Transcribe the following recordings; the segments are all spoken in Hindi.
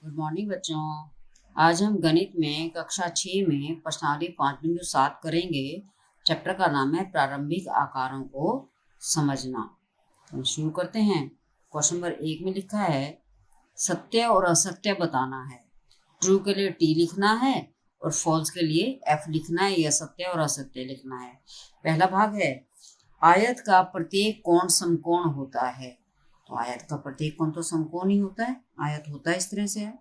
गुड मॉर्निंग बच्चों। आज हम गणित में कक्षा 6 में प्रश्नावली 5.7 करेंगे। चैप्टर का नाम है प्रारंभिक आकारों को समझना। तो शुरू करते हैं। क्वेश्चन नंबर 1 में लिखा है सत्य और असत्य बताना है। ट्रू के लिए टी लिखना है और फॉल्स के लिए एफ लिखना है। यह सत्य और असत्य लिखना है। पहला भाग है आयत का प्रत्येक कोण समकोण होता है। तो आयत का प्रत्येक कोण तो समकोण ही होता है। आयत होता है इस तरह से है,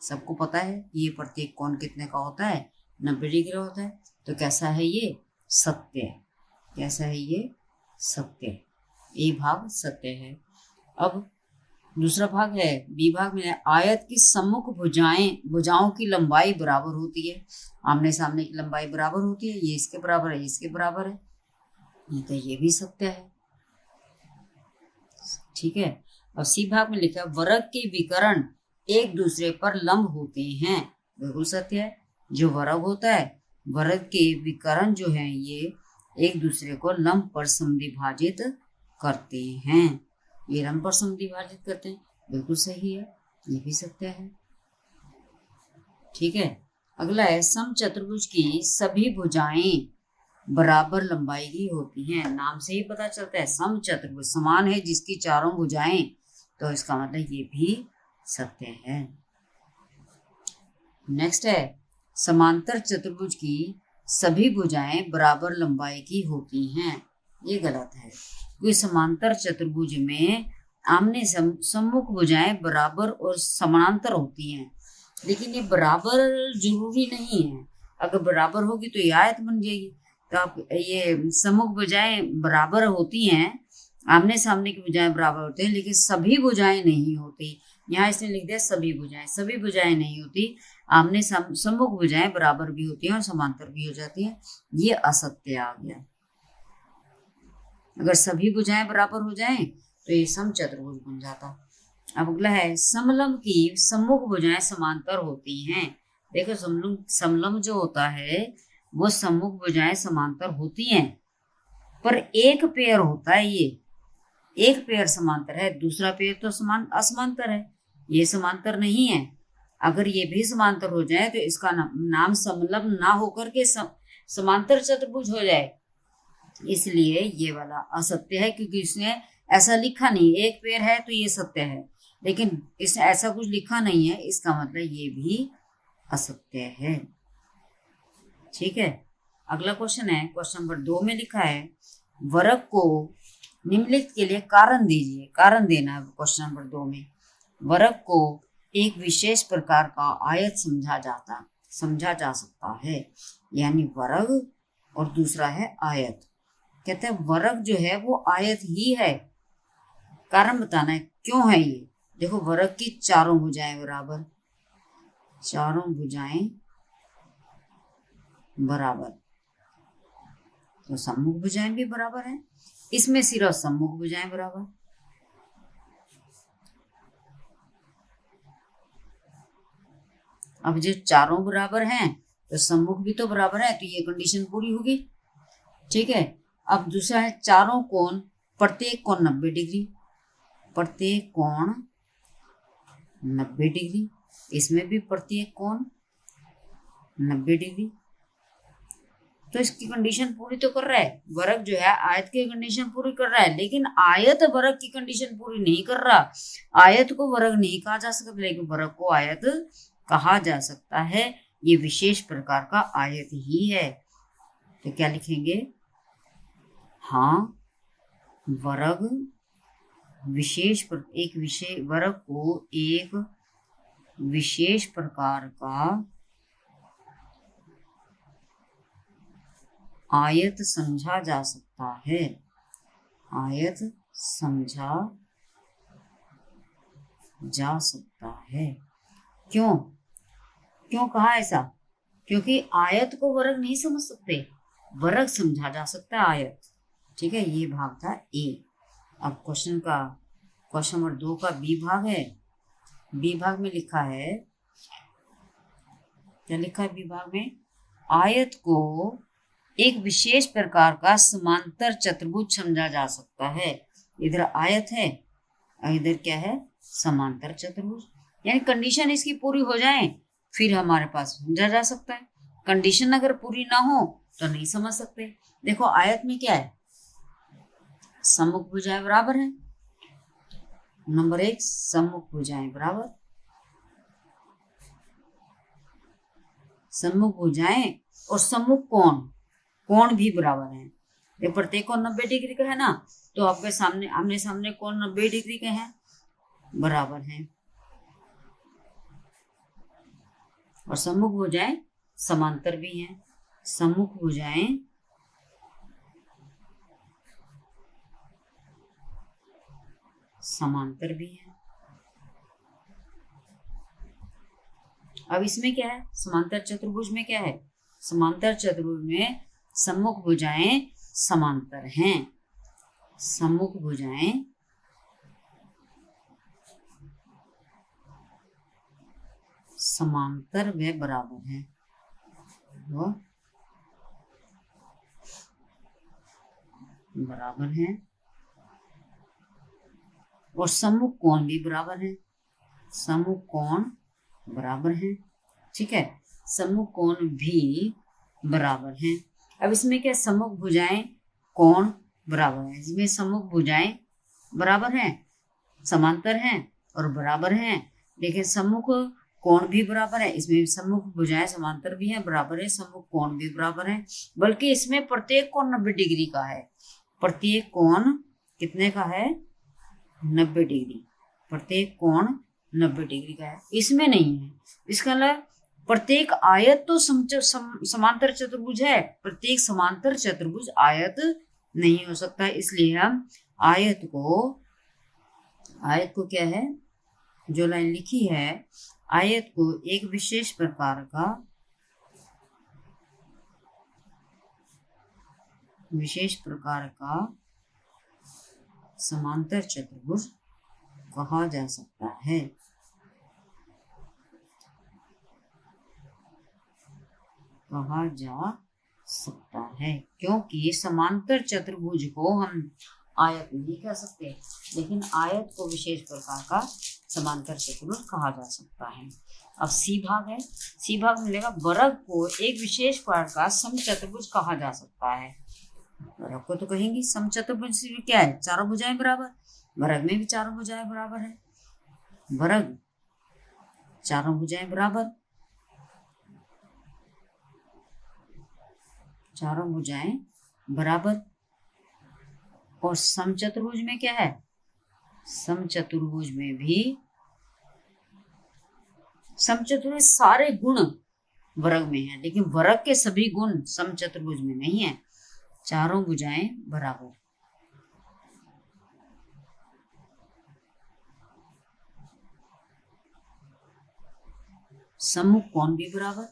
सबको पता है ये प्रत्येक कोण कितने का होता है, 90 डिग्री होता है। तो कैसा है ये? सत्य। कैसा है ये? सत्य। ए भाग सत्य है। अब दूसरा भाग है बी भाग में आयत की सम्मुख भुजाओं की लंबाई बराबर होती है। आमने सामने की लंबाई बराबर होती है। ये इसके बराबर है, इसके बराबर है। तो ये भी सत्य है। ठीक है। और सी भाग में लिखा है वर्ग के विकर्ण एक दूसरे पर लंब होते हैं। बिल्कुल सत्य है। जो वर्ग होता है, वर्ग के विकर्ण जो है ये एक दूसरे को लंब पर समद्विभाजित करते हैं। ये लंब पर समद्विभाजित करते हैं। बिल्कुल सही है, ये भी सत्य है। ठीक है। अगला है समचतुर्भुज की सभी भुजाएं बराबर लंबाई की होती हैं। नाम से ही पता चलता है समचतुर्भुज समान है जिसकी चारों भुजाएं, तो इसका मतलब ये भी सत्य है। नेक्स्ट है समांतर चतुर्भुज की सभी भुजाएं बराबर लंबाई की होती हैं। ये गलत है, क्योंकि समांतर चतुर्भुज में आमने सम्मुख भुजाएं बराबर और समानांतर होती हैं, लेकिन ये बराबर जरूरी नहीं है। अगर बराबर होगी तो ये आयत बन जाएगी। तो आप ये सम्मुख भुजाएं बराबर होती हैं, आमने सामने की भुजाएं बराबर होती हैं, लेकिन सभी भुजाएं नहीं होती। यहाँ इसने लिख दिया सभी भुजाएं। सभी भुजाएं नहीं होती। आमने सम्मुख भुजाएं बराबर भी होती हैं और समांतर भी हो जाती हैं। ये असत्य आ गया। अगर सभी भुजाएं बराबर हो जाएं तो ये समचतुर्भुज बन जाता। अब अगला है समलंब की सम्मुख भुजाएं समांतर होती हैं। देखो समलंब जो होता है वो सम्मुख भुजाएं समांतर होती हैं, पर एक पेयर होता है। ये एक पेयर समांतर है, दूसरा पेयर तो असमांतर है। ये समांतर नहीं है। अगर ये भी समांतर हो जाए तो इसका नाम समलंब ना होकर के समांतर चतुर्भुज हो जाए। इसलिए ये वाला असत्य है, क्योंकि इसने ऐसा लिखा नहीं। एक पेयर है तो ये सत्य है, लेकिन इसने ऐसा कुछ लिखा नहीं है, इसका मतलब ये भी असत्य है। ठीक है। अगला क्वेश्चन है क्वेश्चन नंबर 2 में लिखा है वर्ग को निम्नलिखित के लिए कारण दीजिए। कारण देना है क्वेश्चन नंबर 2 में। वर्ग को एक विशेष प्रकार का आयत समझा जा सकता है। यानी वर्ग और दूसरा है आयत। कहते हैं वर्ग जो है वो आयत ही है। कारण बताना है क्यों है ये। देखो वर्ग की चारों भुजाएं बराबर, चारों भुजाएं बराबर, तो सम्मुख भुजाएं भी बराबर हैं। इसमें सिर्फ सम्मुख भुजाएं बराबर। अब जो चारों बराबर हैं तो सम्मुख भी तो बराबर है, तो ये कंडीशन पूरी होगी। ठीक है। अब दूसरा है चारों कोण प्रत्येक कोण 90 डिग्री। प्रत्येक कोण 90 डिग्री। इसमें भी प्रत्येक कोण 90 डिग्री। तो इसकी कंडीशन पूरी तो कर रहा है। वर्ग जो है आयत की कंडीशन पूरी कर रहा है, लेकिन आयत वर्ग की कंडीशन पूरी नहीं कर रहा। आयत को वर्ग नहीं कहा जा सकता, लेकिन वर्ग को आयत कहा जा सकता है। ये विशेष प्रकार का आयत ही है। तो क्या लिखेंगे? हाँ, वर्ग वर्ग को एक विशेष प्रकार का आयत समझा जा सकता है। आयत समझा जा सकता है। क्यों कहा ऐसा? क्योंकि आयत को वर्ग नहीं समझ सकते, वर्ग समझा जा सकता है आयत। ठीक है। ये भाग था ए। अब क्वेश्चन नंबर 2 का बी भाग है। बी भाग में लिखा है, क्या लिखा है बी भाग में? आयत को एक विशेष प्रकार का समांतर चतुर्भुज समझा जा सकता है। इधर आयत है और इधर क्या है? समांतर चतुर्भुज। यानी कंडीशन इसकी पूरी हो जाए फिर हमारे पास समझा जा सकता है। कंडीशन अगर पूरी ना हो तो नहीं समझ सकते। देखो आयत में क्या है, सम्मुख भुजाएं बराबर है। नंबर 1 सम्मुख भुजाएं बराबर, सम्मुख भुजाएं और सम्मुख कोण भी बराबर है। ये प्रत्येक कोण 90 डिग्री का है ना, तो आपके सामने आमने सामने कोण 90 डिग्री के हैं, बराबर हैं। और सम्मुख भुजाएं समांतर भी हैं। सम्मुख भुजाएं समांतर भी हैं। अब इसमें क्या है, समांतर चतुर्भुज में क्या है, समांतर चतुर्भुज में सम्मुख भुजाएं समांतर हैं। सम्मुख भुजाएं समांतर व बराबर है, वो बराबर है। और सम्मुख कोण भी बराबर है, सम्मुख कोण बराबर है। ठीक है, सम्मुख कोण भी बराबर है। अब इसमें क्या, सम्मुख भुजाएं कोण बराबर है, इसमें सम्मुख भुजाएं बराबर हैं, समांतर हैं और बराबर हैं। लेकिन सम्मुख कोण भी बराबर है, इसमें सम्मुख भुजाएं समांतर भी हैं, बराबर है, सम्मुख कोण भी बराबर है। बल्कि इसमें प्रत्येक कोण 90 डिग्री का है। प्रत्येक कोण कितने का है, 90 डिग्री। प्रत्येक कोण 90 डिग्री का है, इसमें नहीं है। इसका मतलब प्रत्येक आयत तो समांतर चतुर्भुज है, प्रत्येक समांतर चतुर्भुज आयत नहीं हो सकता। इसलिए हम आयत को क्या है, जो लाइन लिखी है, आयत को एक विशेष प्रकार का समांतर चतुर्भुज कहा जा सकता है। कहा जा सकता है क्योंकि समांतर चतुर्भुज को हम आयत नहीं कह सकते, लेकिन आयत को विशेष प्रकार का समांतर चतुर्भुज कहा जा सकता है। अब सी भाग है, सी भाग मिलेगा, वर्ग को एक विशेष प्रकार का समचतुर्भुज कहा जा सकता है। वर्ग को तो कहेंगे समचतुर्भुज क्या है, चारों भुजाएं बराबर, वर्ग में भी चारों भुजाएं बराबर है। वर्ग चारों भुजाएं बराबर, चारों भुजाएं बराबर। और समचतुर्भुज में क्या है, समचतुर्भुज में भी, समचतुर्भुज सारे गुण वर्ग में है, लेकिन वर्ग के सभी गुण समचतुर्भुज में नहीं है। चारों भुजाएं बराबर, सम्मुख कोण भी बराबर,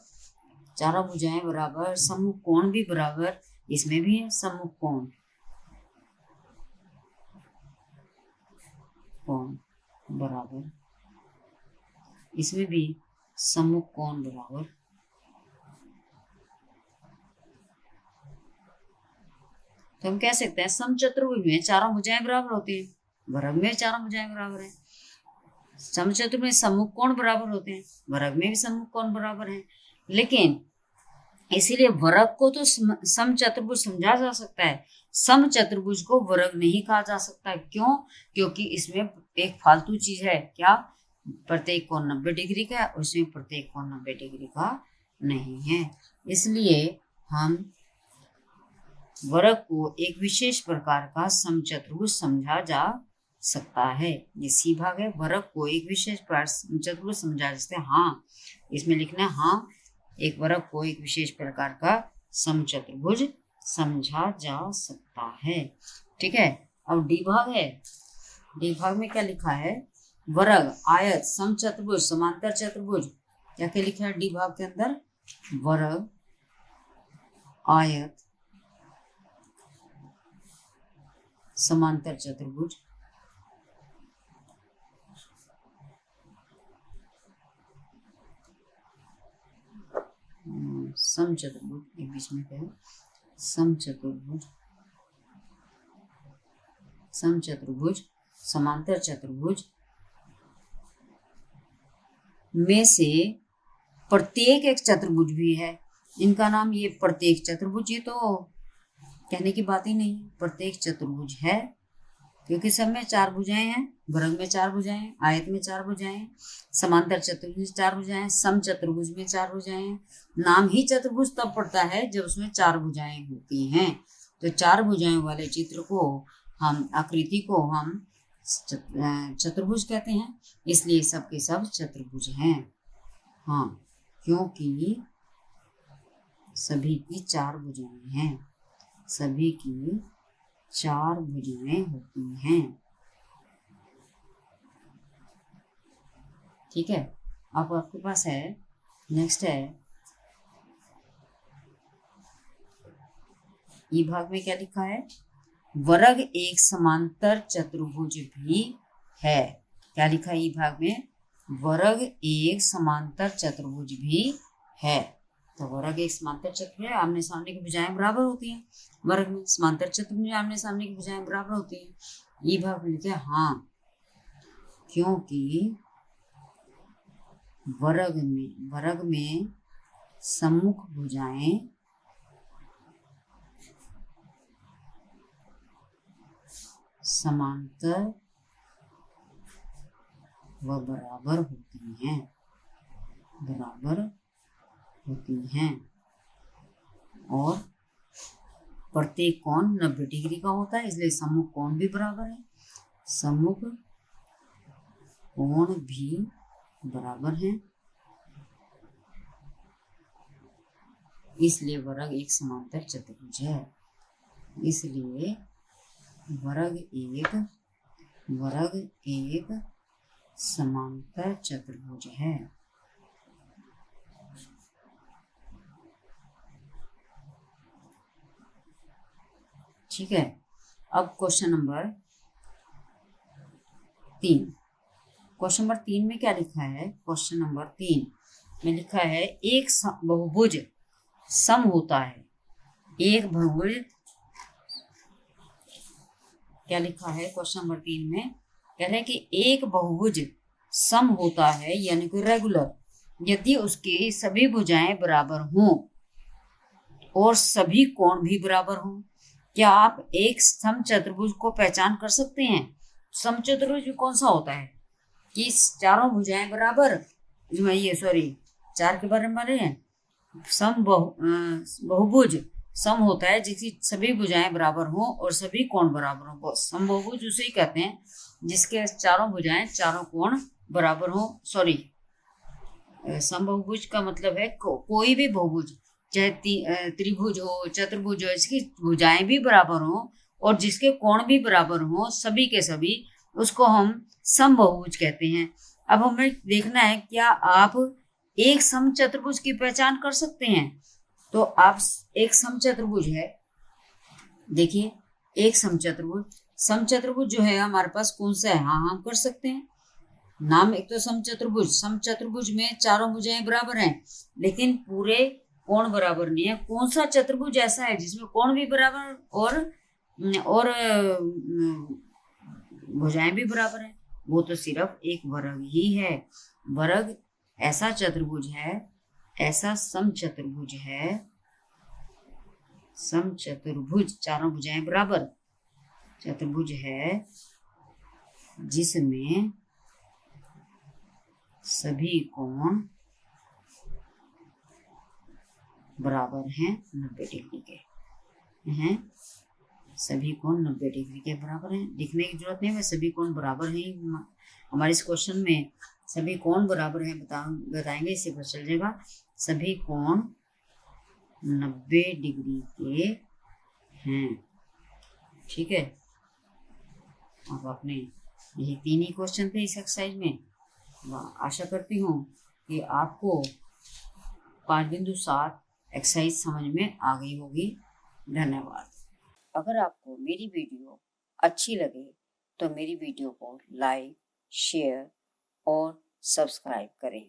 चारों भुजाएं बराबर, सम्मुख कोण भी बराबर। इसमें भी है सम्मुख कोण बराबर, इसमें भी सम्मुख कोण बराबर। तो हम कह सकते हैं समचतुर्भुज में चारों भुजाएं बराबर होती हैं, वर्ग में चारों भुजाएं बराबर है। समचतुर्भुज में सम्मुख कोण बराबर होते हैं, वर्ग में भी सम्मुख कोण बराबर है। लेकिन इसीलिए वर्ग को तो समचतुर्भुज समझा जा सकता है, समचतुर्भुज को वर्ग नहीं कहा जा सकता। क्यों, क्योंकि इसमें एक फालतू चीज है, क्या, प्रत्येक कोण 90 डिग्री का है, उसमें प्रत्येक कोण 90 डिग्री का नहीं है। इसलिए हम वर्ग को एक विशेष प्रकार का समचतुर्भुज समझा जा सकता है। ये सी भाग है, वर्ग को एक विशेष प्रकार समचतुर्भुज समझा जा सकता है। हाँ, इसमें लिखना है, हाँ, एक वर्ग को एक विशेष प्रकार का समचतुर्भुज समझा जा सकता है। ठीक है, अब डी भाग है, डी भाग में क्या लिखा है, वर्ग, आयत, समचतुर्भुज, समांतर चतुर्भुज। क्या क्या लिखा है डी भाग के अंदर, वर्ग, आयत, समांतर चतुर्भुज, समचतुर्भुज, एक बीच में क्या है, समचतुर्भुज, समचतुर्भुज, समांतर चतुर्भुज, में से प्रत्येक एक चतुर्भुज भी है। इनका नाम ये प्रत्येक चतुर्भुज, ये तो कहने की बात ही नहीं, प्रत्येक चतुर्भुज है, क्योंकि सब में 4 भुजाएं हैं। वर्ग में 4 भुजाएं हैं, आयत में 4 भुजाएं हैं, समांतर चतुर्भुज में 4 भुजाएं हैं, सम चतुर्भुज में 4 भुजाएं हैं। नाम ही चतुर्भुज तब पड़ता है जब उसमें 4 भुजाएं होती हैं। तो 4 भुजाएं वाले चित्र को हम, आकृति को हम चतुर्भुज कहते हैं, इसलिए सब के सब चतुर्भुज हैं। हाँ, क्योंकि सभी की 4 भुजाएं हैं, सभी की 4 भुजाएं होती हैं। ठीक है, अब आपके पास है, नेक्स्ट है ई भाग में क्या लिखा है, वर्ग एक समांतर चतुर्भुज भी है। क्या लिखा है ई भाग में, वर्ग एक समांतर चतुर्भुज भी है। तो वर्ग एक समांतर चतुर्भुज, आमने सामने की भुजाएं बराबर होती हैं। वर्ग में समांतर चतुर्भुज, आमने सामने की भुजाएं बराबर होती हैं। ई भाग में लिखा हाँ, क्योंकि वर्ग में सम्मुख भुजाएं समांतर व बराबर होती हैं, बराबर होती हैं, और प्रत्येक कोण 90 डिग्री का होता है, इसलिए सम्मुख कोण भी बराबर है, सम्मुख कोण भी बराबर है, इसलिए वर्ग एक समांतर चतुर्भुज है। इसलिए वर्ग एक समांतर चतुर्भुज है। ठीक है, अब क्वेश्चन नंबर 3। क्वेश्चन नंबर 3 में क्या लिखा है, क्वेश्चन नंबर 3 में लिखा है एक बहुभुज सम होता है, एक बहुभुज, क्या लिखा है क्वेश्चन नंबर 3 में, कह रहे हैं कि एक बहुभुज सम होता है, यानी कि रेगुलर, यदि उसकी सभी भुजाएं बराबर हों और सभी कोण भी बराबर हों। क्या आप एक सम चतुर्भुज को पहचान कर सकते हैं? सम चतुर्भुज कौन सा होता है कि चारों भुजाएं बराबर, ये सॉरी 4 के बारे में बोल रहे हैं। सम बहुभुज सम होता है जिसकी सभी भुजाएं बराबर हों और सभी कोण बराबर हों। सम बहुभुज उसे ही कहते हैं जिसके चारों भुजाएं, चारों कोण बराबर हों। सॉरी, सम बहुभुज का मतलब है कोई भी बहुभुज, चाहे त्रिभुज हो, चतुर्भुज हो, इसकी भुजाएं भी बराबर हों और जिसके कोण भी बराबर हों, सभी के सभी, उसको हम सम बहुभुज कहते हैं। अब हमें देखना है क्या आप एक सम चतुर्भुज की पहचान कर सकते हैं। तो आप एक सम चतुर्भुज है, देखिए एक सम चतुर्भुज जो है हमारे पास कौन सा है, हाँ हम कर सकते हैं नाम। एक तो सम चतुर्भुज में चारों भुजाएं बराबर हैं लेकिन पूरे कोण बराबर नहीं है। कौन सा चतुर्भुज ऐसा है जिसमें कोण भी बराबर और भुजाएं भी बराबर है? वो तो सिर्फ एक वर्ग ही है। वर्ग ऐसा चतुर्भुज है, ऐसा सम चतुर्भुज है, सम चतुर्भुज चारों भुजाएं बराबर चतुर्भुज है जिसमें सभी कोण बराबर हैं 90 डिग्री के हैं, सभी कोण 90 डिग्री के बराबर हैं। लिखने की जरूरत नहीं है, सभी कोण बराबर हैं। हमारे इस क्वेश्चन में सभी कोण बराबर हैं बताएंगे, इससे पता चल जाएगा। सभी कोण 90 डिग्री के हैं। ठीक है, अब आपने यही 3 ही क्वेश्चन थे इस एक्सरसाइज में। आशा करती हूँ कि आपको 5.7 एक्सरसाइज समझ में आ गई होगी। धन्यवाद। अगर आपको मेरी वीडियो अच्छी लगे तो मेरी वीडियो को लाइक, शेयर और सब्सक्राइब करें।